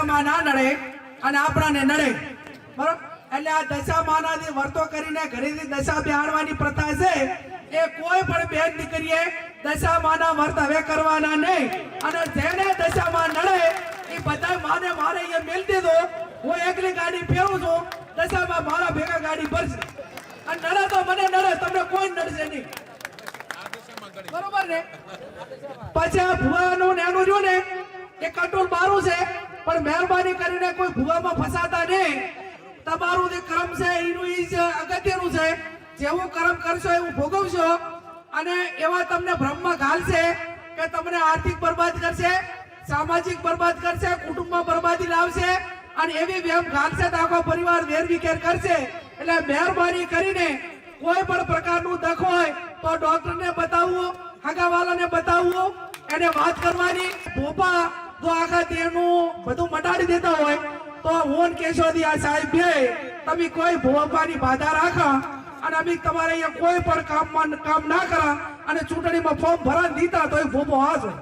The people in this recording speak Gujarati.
દશામાં ના નડે અને આપણાને નડે બરોબર એટલે આ દશામાનાથી વર્તો કરીને ઘરેથી દશા બેહાડવાની પ્રથા છે એ કોઈ પણ બેન દીકરીએ દશામાના વર્ત હવે કરવાના નહીં અને જેને દશામાં નડે એ બધા માને મારે અહીંયા મેલ દીધો હું એકલી ગાડી ફેરવું છું દશામાં મારા ભેગા ગાડી ભરશે અને નડે તો મને નડે તમને કોઈ નડશે નહીં બરોબર ને પછી આ ભુવાનું ને એનું રહ્યું ને એ કંટ્રોલ મારું છે પણ મહેરબાની કરીને કોઈ ભુવામાં ફસાતા નહીં તમારું જે કર્મ છે એનું ઈ જ અગત્યનું છે જેવું કર્મ કરશો એવું ભોગવશો અને એવા તમને ભ્રમમાં ઘાલશે કે તમને આર્થિક બરબાદ કરશે સામાજિક બરબાદ કરશે કુટુંબમાં બરબાદી લાવશે અને એવી વ્યામ ઘાલશે તો આખો પરિવાર વેરવિખેર કરશે એટલે મહેરબાની કરીને કોઈ પણ પ્રકારનું દખ હોય તો ડોક્ટરને બતાવવું હગાવાલાને બતાવવું એને વાત કરવાની ભોપા જો આખા દેહનું બધું મટાડી દેતા હોય તો હું કેશોદી આ સાહેબ બે તમે કોઈ ભોપાની બાધા રાખા અને અમે તમારે અહીંયા કોઈ પણ કામ ના કરા અને ચૂંટણીમાં ફોર્મ ભરા દીધા તો એ ભોપો હાજર